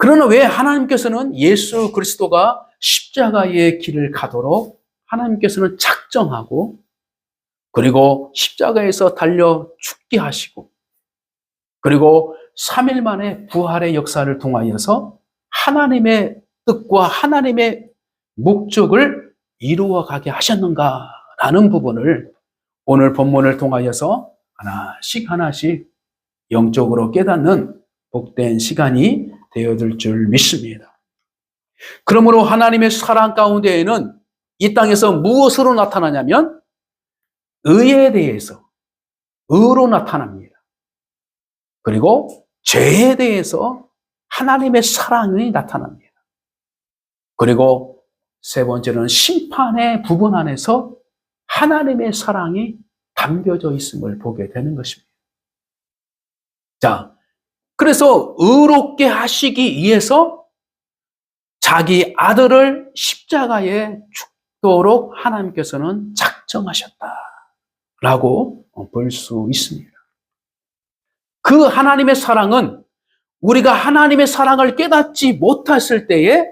그러나 왜 하나님께서는 예수 그리스도가 십자가의 길을 가도록 하나님께서는 작정하고, 그리고 십자가에서 달려 죽게 하시고, 그리고 3일 만에 부활의 역사를 통하여서 하나님의 뜻과 하나님의 목적을 이루어 가게 하셨는가라는 부분을 오늘 본문을 통하여서 하나씩 하나씩 영적으로 깨닫는 복된 시간이 되어들 줄 믿습니다. 그러므로 하나님의 사랑 가운데에는 이 땅에서 무엇으로 나타나냐면 의에 대해서 의로 나타납니다. 그리고 죄에 대해서 하나님의 사랑이 나타납니다. 그리고 세 번째는 심판의 부분 안에서 하나님의 사랑이 담겨져 있음을 보게 되는 것입니다. 자, 그래서 의롭게 하시기 위해서 자기 아들을 십자가에 죽도록 하나님께서는 작정하셨다라고 볼 수 있습니다. 그 하나님의 사랑은 우리가 하나님의 사랑을 깨닫지 못했을 때에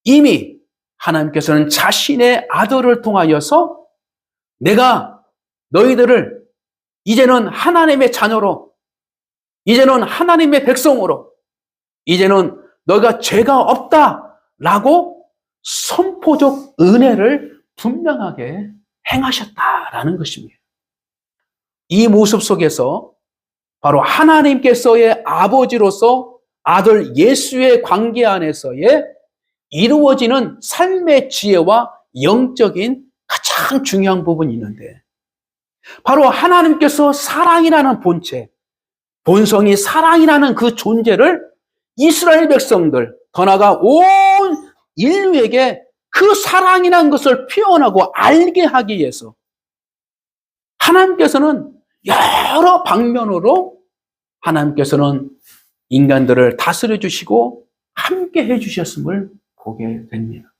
이미 하나님께서는 자신의 아들을 통하여서 내가 너희들을 이제는 하나님의 자녀로, 이제는 하나님의 백성으로, 이제는 너희가 죄가 없다라고 선포적 은혜를 분명하게 행하셨다라는 것입니다. 이 모습 속에서 바로 하나님께서의 아버지로서 아들 예수의 관계 안에서의 이루어지는 삶의 지혜와 영적인 가장 중요한 부분이 있는데, 바로 하나님께서 사랑이라는 본체, 본성이 사랑이라는 그 존재를 이스라엘 백성들, 더 나아가 온 인류에게 그 사랑이라는 것을 표현하고 알게 하기 위해서 하나님께서는 여러 방면으로 하나님께서는 인간들을 다스려 주시고 함께 해 주셨음을 보게 됩니다.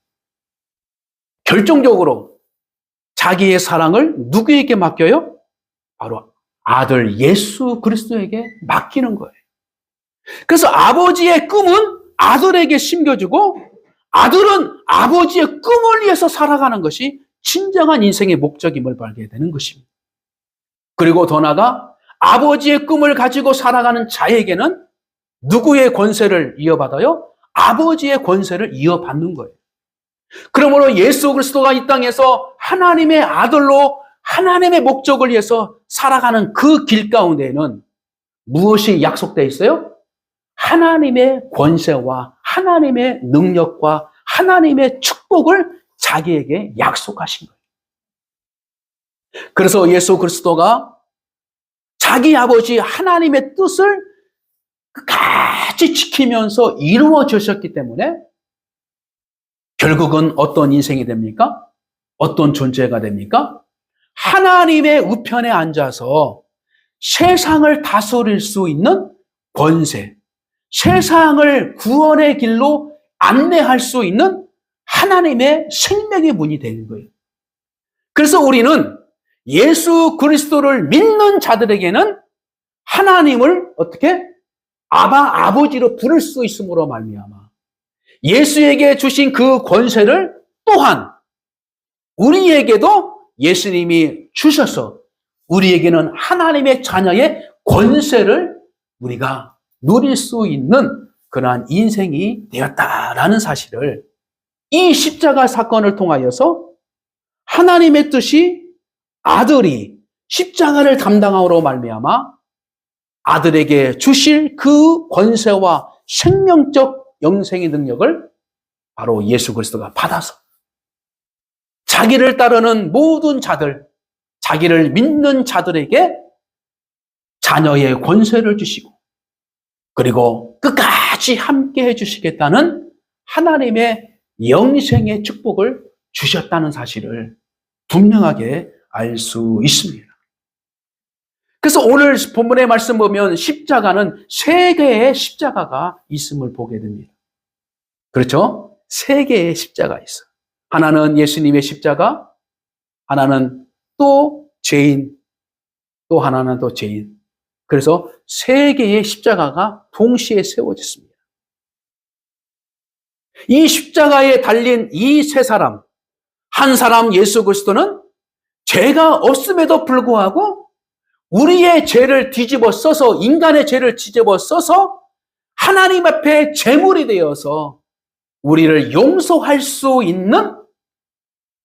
결정적으로 자기의 사랑을 누구에게 맡겨요? 바로 아들 예수 그리스도에게 맡기는 거예요. 그래서 아버지의 꿈은 아들에게 심겨주고, 아들은 아버지의 꿈을 위해서 살아가는 것이 진정한 인생의 목적임을 알게 되는 것입니다. 그리고 더 나아가 아버지의 꿈을 가지고 살아가는 자에게는 누구의 권세를 이어받아요? 아버지의 권세를 이어받는 거예요. 그러므로 예수 그리스도가 이 땅에서 하나님의 아들로 하나님의 목적을 위해서 살아가는 그 길 가운데에는 무엇이 약속되어 있어요? 하나님의 권세와 하나님의 능력과 하나님의 축복을 자기에게 약속하신 거예요. 그래서 예수 그리스도가 자기 아버지 하나님의 뜻을 같이 지키면서 이루어 주셨기 때문에 결국은 어떤 인생이 됩니까? 어떤 존재가 됩니까? 하나님의 우편에 앉아서 세상을 다스릴 수 있는 권세, 세상을 구원의 길로 안내할 수 있는 하나님의 생명의 문이 되는 거예요. 그래서 우리는 예수 그리스도를 믿는 자들에게는 하나님을 어떻게? 아버지로 부를 수 있음으로 말미암아 예수에게 주신 그 권세를 또한 우리에게도 예수님이 주셔서 우리에게는 하나님의 자녀의 권세를 우리가 누릴 수 있는 그러한 인생이 되었다라는 사실을 이 십자가 사건을 통하여서 하나님의 뜻이 아들이 십자가를 담당함으로 말미암아 아들에게 주실 그 권세와 생명적 영생의 능력을 바로 예수 그리스도가 받아서 자기를 따르는 모든 자들, 자기를 믿는 자들에게 자녀의 권세를 주시고 그리고 끝까지 함께 해주시겠다는 하나님의 영생의 축복을 주셨다는 사실을 분명하게 알 수 있습니다. 그래서 오늘 본문의 말씀 보면 십자가는 세 개의 십자가가 있음을 보게 됩니다. 그렇죠? 세 개의 십자가 있어. 하나는 예수님의 십자가, 하나는 또 죄인, 또 하나는 또 죄인. 그래서 세 개의 십자가가 동시에 세워졌습니다. 이 십자가에 달린 이 세 사람, 한 사람 예수 그리스도는 죄가 없음에도 불구하고 우리의 죄를 뒤집어 써서, 인간의 죄를 뒤집어 써서 하나님 앞에 제물이 되어서 우리를 용서할 수 있는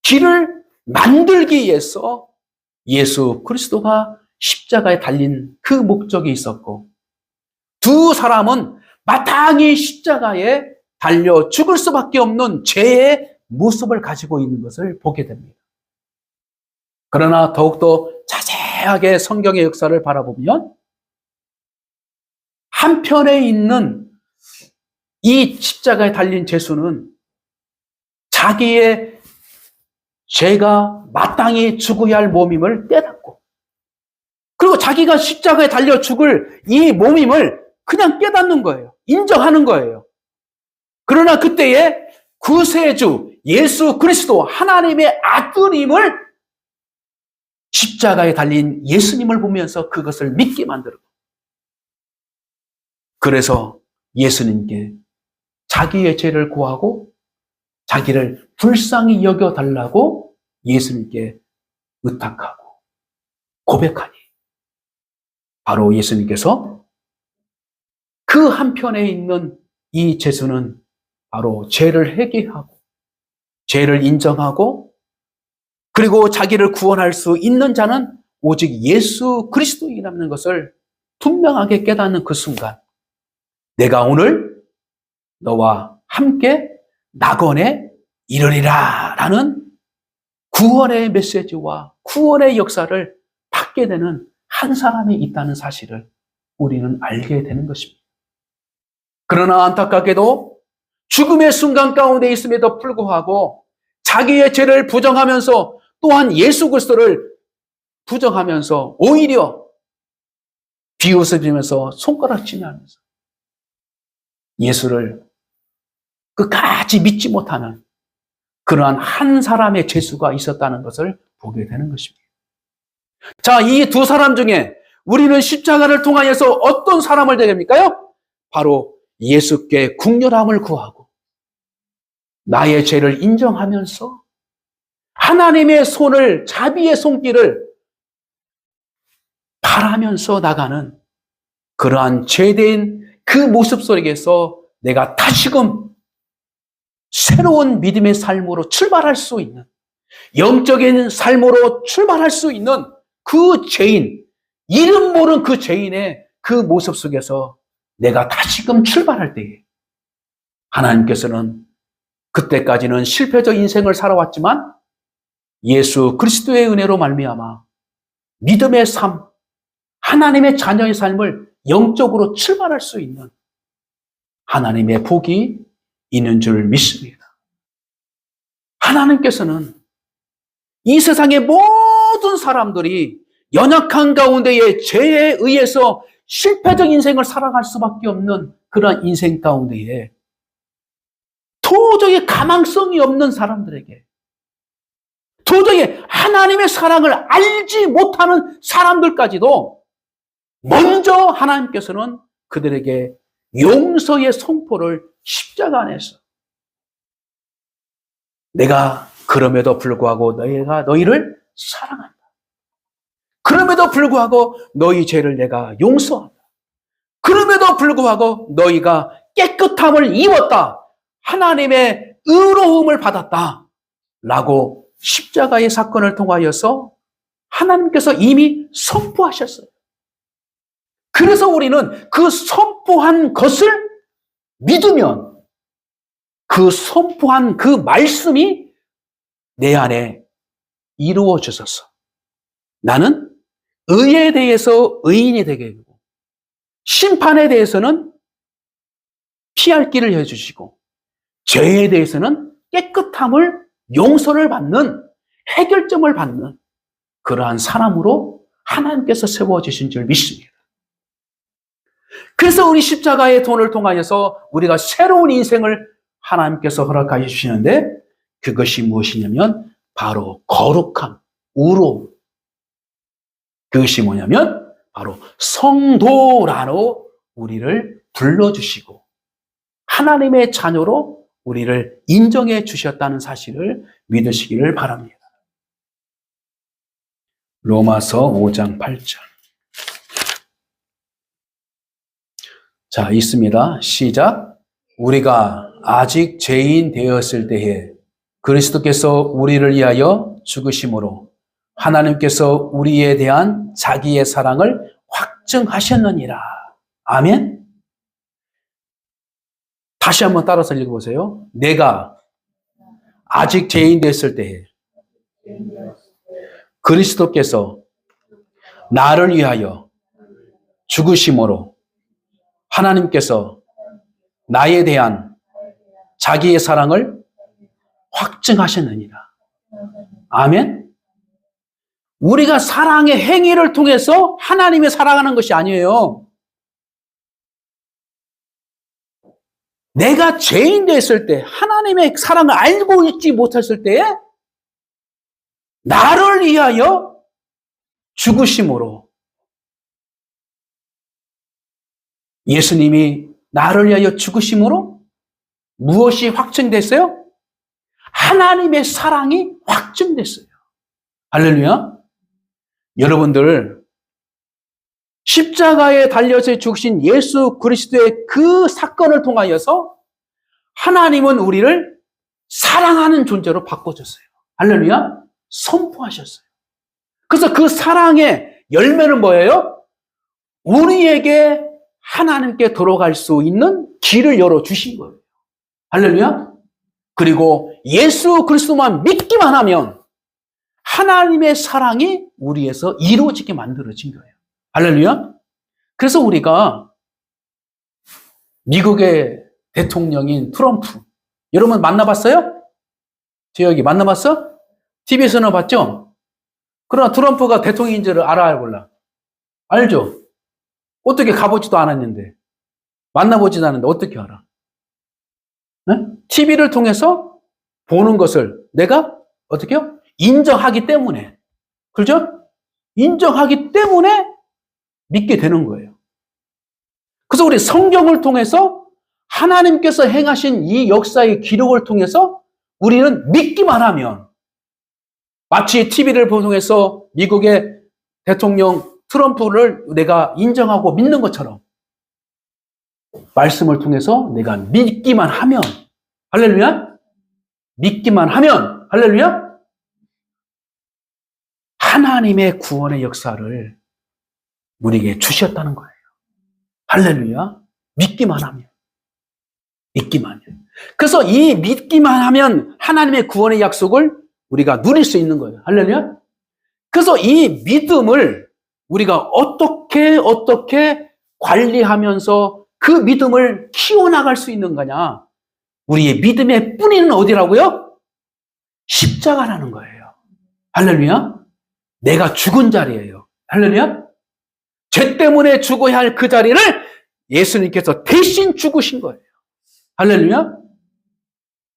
길을 만들기 위해서 예수 그리스도가 십자가에 달린 그 목적이 있었고, 두 사람은 마땅히 십자가에 달려 죽을 수밖에 없는 죄의 모습을 가지고 있는 것을 보게 됩니다. 그러나 더욱더 자세하게 성경의 역사를 바라보면 한편에 있는 이 십자가에 달린 예수는 자기의 죄가 마땅히 죽어야 할 몸임을 깨닫고, 그리고 자기가 십자가에 달려 죽을 이 몸임을 그냥 깨닫는 거예요. 인정하는 거예요. 그러나 그때에 구세주 예수 그리스도 하나님의 아들임을, 십자가에 달린 예수님을 보면서 그것을 믿게 만들고, 그래서 예수님께 자기의 죄를 구하고 자기를 불쌍히 여겨달라고 예수님께 의탁하고 고백하니, 바로 예수님께서 그 한편에 있는 이 예수는 바로 죄를 회개하고 죄를 인정하고, 그리고 자기를 구원할 수 있는 자는 오직 예수 그리스도이라는 것을 분명하게 깨닫는 그 순간, 내가 오늘 너와 함께 낙원에 이르리라 라는 구원의 메시지와 구원의 역사를 받게 되는 한 사람이 있다는 사실을 우리는 알게 되는 것입니다. 그러나 안타깝게도 죽음의 순간 가운데 있음에도 불구하고 자기의 죄를 부정하면서, 또한 예수 그리스도를 부정하면서 오히려 비웃으면서 손가락질을 하면서 예수를 끝까지 믿지 못하는 그러한 한 사람의 죄수가 있었다는 것을 보게 되는 것입니다. 자, 이 두 사람 중에 우리는 십자가를 통하여서 어떤 사람을 되게 됩니까요? 바로 예수께 긍휼함을 구하고 나의 죄를 인정하면서 하나님의 손을, 자비의 손길을 바라면서 나가는 그러한 죄된 그 모습 속에서 내가 다시금 새로운 믿음의 삶으로 출발할 수 있는, 영적인 삶으로 출발할 수 있는 그 죄인, 이름 모르는 그 죄인의 그 모습 속에서 내가 다시금 출발할 때에 하나님께서는 그때까지는 실패적 인생을 살아왔지만 예수 그리스도의 은혜로 말미암아 믿음의 삶, 하나님의 자녀의 삶을 영적으로 출발할 수 있는 하나님의 복이 있는 줄 믿습니다. 하나님께서는 이 세상의 모든 사람들이 연약한 가운데에 죄에 의해서 실패적 인생을 살아갈 수밖에 없는 그러한 인생 가운데에 도저히 가망성이 없는 사람들에게, 도저히 하나님의 사랑을 알지 못하는 사람들까지도 먼저 하나님께서는 그들에게 용서의 선포를 십자가 안에서, 내가 그럼에도 불구하고 너희가 너희를 사랑한다. 그럼에도 불구하고 너희 죄를 내가 용서한다. 그럼에도 불구하고 너희가 깨끗함을 입었다. 하나님의 의로움을 받았다. 라고 십자가의 사건을 통하여서 하나님께서 이미 선포하셨어요. 그래서 우리는 그 선포한 것을 믿으면 그 선포한 그 말씀이 내 안에 이루어져서 나는 의에 대해서 의인이 되게 되고, 심판에 대해서는 피할 길을 해주시고, 죄에 대해서는 깨끗함을, 용서를 받는, 해결점을 받는 그러한 사람으로 하나님께서 세워주신 줄 믿습니다. 그래서 우리 십자가의 돈을 통하여서 우리가 새로운 인생을 하나님께서 허락하여 주시는데, 그것이 무엇이냐면 바로 거룩함, 의로움. 그것이 뭐냐면 바로 성도라로 우리를 불러주시고 하나님의 자녀로 우리를 인정해 주셨다는 사실을 믿으시기를 바랍니다. 로마서 5장 8절. 자, 있습니다. 시작. 우리가 아직 죄인 되었을 때에 그리스도께서 우리를 위하여 죽으심으로 하나님께서 우리에 대한 자기의 사랑을 확증하셨느니라. 아멘. 다시 한번 따라서 읽어보세요. 내가 아직 죄인 됐을 때에 그리스도께서 나를 위하여 죽으심으로 하나님께서 나에 대한 자기의 사랑을 확증하셨느니라. 아멘. 우리가 사랑의 행위를 통해서 하나님의 사랑하는 것이 아니에요. 내가 죄인 됐을 때, 하나님의 사랑을 알고 있지 못했을 때에 나를 위하여 죽으심으로 예수님이 나를 위하여 죽으심으로 무엇이 확증됐어요? 하나님의 사랑이 확증됐어요. 할렐루야. 여러분들, 십자가에 달려서 죽으신 예수 그리스도의 그 사건을 통하여서 하나님은 우리를 사랑하는 존재로 바꿔줬어요. 할렐루야. 선포하셨어요. 그래서 그 사랑의 열매는 뭐예요? 우리에게 하나님께 돌아갈 수 있는 길을 열어주신 거예요. 할렐루야. 그리고 예수 그리스도만 믿기만 하면 하나님의 사랑이 우리에서 이루어지게 만들어진 거예요. 할렐루야. 그래서 우리가 미국의 대통령인 트럼프, 여러분 만나봤어요? 지역이 만나봤어? TV에서는 봤죠? 그러나 트럼프가 대통령인 줄 알아야 몰라? 알죠? 어떻게 가보지도 않았는데, 만나보지도 않았는데 어떻게 알아? 네? TV를 통해서 보는 것을 내가 어떻게 해요? 인정하기 때문에. 그렇죠? 인정하기 때문에 믿게 되는 거예요. 그래서 우리 성경을 통해서 하나님께서 행하신 이 역사의 기록을 통해서 우리는 믿기만 하면 마치 TV를 통해서 미국의 대통령 트럼프를 내가 인정하고 믿는 것처럼 말씀을 통해서 내가 믿기만 하면, 할렐루야? 믿기만 하면, 할렐루야? 하나님의 구원의 역사를 우리에게 주셨다는 거예요. 할렐루야. 믿기만 하면. 믿기만 하면. 그래서 이 믿기만 하면 하나님의 구원의 약속을 우리가 누릴 수 있는 거예요. 할렐루야. 그래서 이 믿음을 우리가 어떻게 관리하면서 그 믿음을 키워나갈 수 있는 거냐. 우리의 믿음의 뿌리는 어디라고요? 십자가라는 거예요. 할렐루야. 내가 죽은 자리예요. 할렐루야. 죄 때문에 죽어야 할 그 자리를 예수님께서 대신 죽으신 거예요. 할렐루야.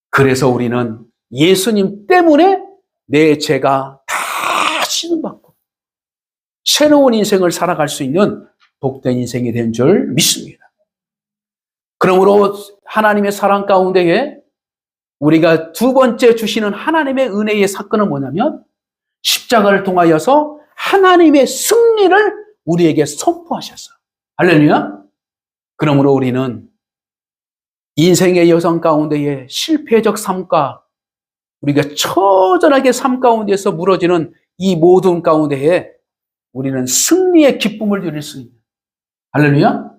그래서 우리는 예수님 때문에 내 죄가 다 씻음받고 새로운 인생을 살아갈 수 있는 복된 인생이 된 줄 믿습니다. 그러므로 하나님의 사랑 가운데에 우리가 두 번째 주시는 하나님의 은혜의 사건은 뭐냐면 십자가를 통하여서 하나님의 승리를 우리에게 선포하셨어요. 할렐루야. 그러므로 우리는 인생의 여정 가운데에 실패적 삶과 우리가 처절하게 삶 가운데서 무너지는 이 모든 가운데에 우리는 승리의 기쁨을 누릴 수 있는, 할렐루야,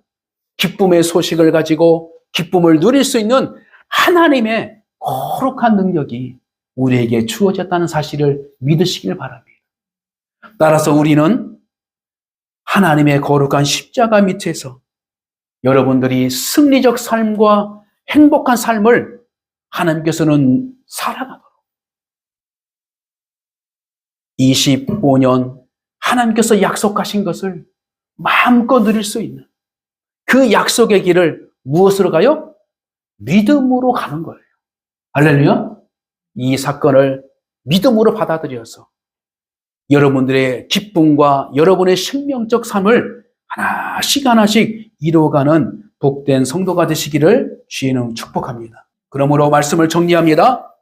기쁨의 소식을 가지고 기쁨을 누릴 수 있는 하나님의 거룩한 능력이 우리에게 주어졌다는 사실을 믿으시길 바랍니다. 따라서 우리는 하나님의 거룩한 십자가 밑에서 여러분들이 승리적 삶과 행복한 삶을 하나님께서는 살아가도록 25년 하나님께서 약속하신 것을 마음껏 누릴 수 있는 그 약속의 길을 무엇으로 가요? 믿음으로 가는 거예요. 할렐루야. 이 사건을 믿음으로 받아들여서 여러분들의 기쁨과 여러분의 생명적 삶을 하나씩 하나씩 이루어가는 복된 성도가 되시기를 주의 이름으로 축복합니다. 그러므로 말씀을 정리합니다.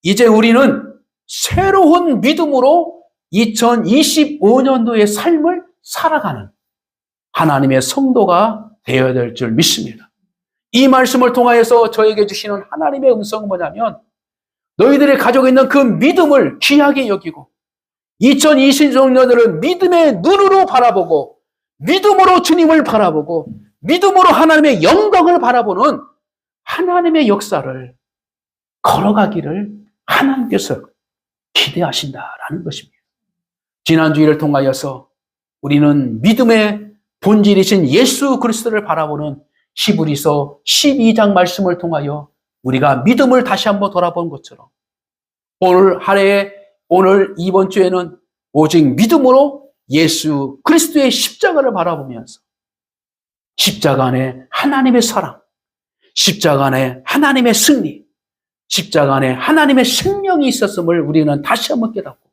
이제 우리는 새로운 믿음으로 2025년도의 삶을 살아가는 하나님의 성도가 되어야 될 줄 믿습니다. 이 말씀을 통하여서 저에게 주시는 하나님의 음성은 뭐냐면, 너희들이 가지고 있는 그 믿음을 귀하게 여기고 2026년을 믿음의 눈으로 바라보고 믿음으로 주님을 바라보고 믿음으로 하나님의 영광을 바라보는 하나님의 역사를 걸어가기를 하나님께서 기대하신다라는 것입니다. 지난 주일을 통하여서 우리는 믿음의 본질이신 예수 그리스도를 바라보는 히브리서 12장 말씀을 통하여 우리가 믿음을 다시 한번 돌아본 것처럼 오늘 이번 주에는 오직 믿음으로 예수 그리스도의 십자가를 바라보면서 십자가 안에 하나님의 사랑, 십자가 안에 하나님의 승리, 십자가 안에 하나님의 생명이 있었음을 우리는 다시 한번 깨닫고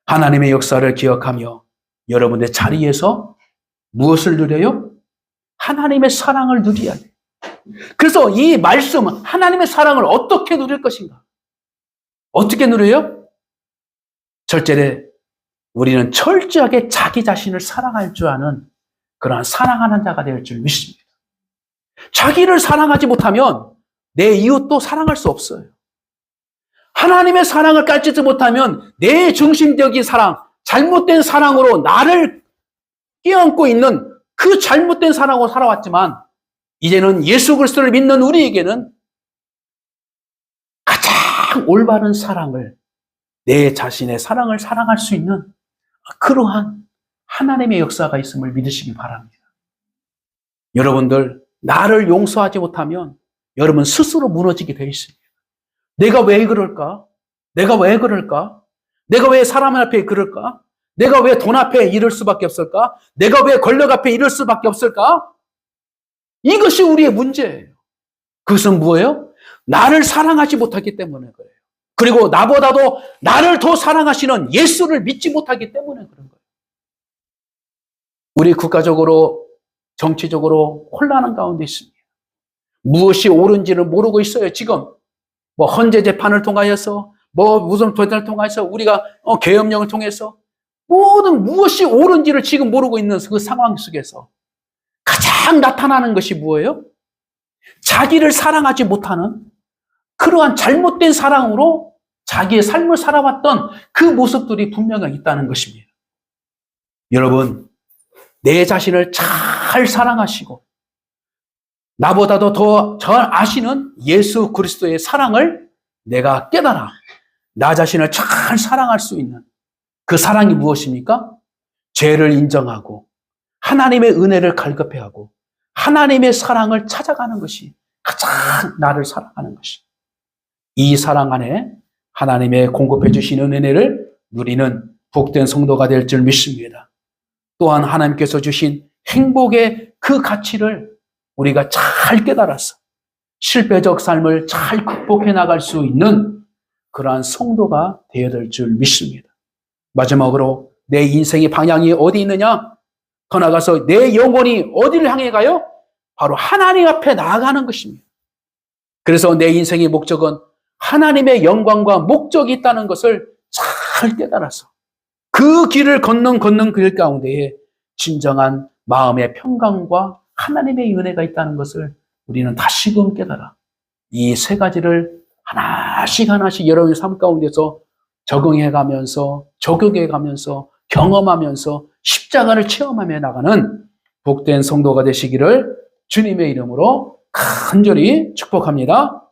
하나님의 역사를 기억하며 여러분의 자리에서 무엇을 누려요? 하나님의 사랑을 누려야 돼요. 그래서 이 말씀은 하나님의 사랑을 어떻게 누릴 것인가? 어떻게 누려요? 첫째로 우리는 철저하게 자기 자신을 사랑할 줄 아는 그러한 사랑하는 자가 될 줄 믿습니다. 자기를 사랑하지 못하면 내 이웃도 사랑할 수 없어요. 하나님의 사랑을 깨닫지 못하면 내 중심적인 사랑, 잘못된 사랑으로 나를 끼얹고 있는 그 잘못된 사랑으로 살아왔지만 이제는 예수 그리스도를 믿는 우리에게는 가장 올바른 사랑을, 내 자신의 사랑을 사랑할 수 있는 그러한 하나님의 역사가 있음을 믿으시기 바랍니다. 여러분들, 나를 용서하지 못하면 여러분 스스로 무너지게 되어 있습니다. 내가 왜 그럴까? 내가 왜 그럴까? 내가 왜 사람 앞에 그럴까? 내가 왜 돈 앞에 이럴 수밖에 없을까? 내가 왜 권력 앞에 이럴 수밖에 없을까? 이것이 우리의 문제예요. 그것은 뭐예요? 나를 사랑하지 못하기 때문에 그래요. 그리고 나보다도 나를 더 사랑하시는 예수를 믿지 못하기 때문에 그런 거예요. 우리 국가적으로, 정치적으로 혼란한 가운데 있습니다. 무엇이 옳은지를 모르고 있어요. 지금 헌재 재판을 통하여서 무슨 도전을 통해서 우리가 계엄령을 통해서 모든 무엇이 옳은지를 지금 모르고 있는 그 상황 속에서 가장 나타나는 것이 뭐예요? 자기를 사랑하지 못하는 그러한 잘못된 사랑으로 자기의 삶을 살아왔던 그 모습들이 분명히 있다는 것입니다. 여러분, 내 자신을 잘 사랑하시고 나보다도 더 잘 아시는 예수 그리스도의 사랑을 내가 깨달아 나 자신을 잘 사랑할 수 있는 그 사랑이 무엇입니까? 죄를 인정하고 하나님의 은혜를 갈급해하고 하나님의 사랑을 찾아가는 것이 가장 나를 사랑하는 것이. 이 사랑 안에 하나님의 공급해 주시는 은혜를 누리는 복된 성도가 될 줄 믿습니다. 또한 하나님께서 주신 행복의 그 가치를 우리가 잘 깨달아서 실패적 삶을 잘 극복해 나갈 수 있는 그러한 성도가 되어야 될 줄 믿습니다. 마지막으로 내 인생의 방향이 어디 있느냐? 더 나아가서 내 영혼이 어디를 향해 가요? 바로 하나님 앞에 나아가는 것입니다. 그래서 내 인생의 목적은 하나님의 영광과 목적이 있다는 것을 잘 깨달아서 그 길을 걷는 길 가운데에 진정한 마음의 평강과 하나님의 은혜가 있다는 것을 우리는 다시금 깨달아 이 세 가지를 하나씩 여러분의 삶 가운데서 적용해가면서 적용해가면서 경험하면서 십자가를 체험하며 나가는 복된 성도가 되시기를 주님의 이름으로 간절히 축복합니다.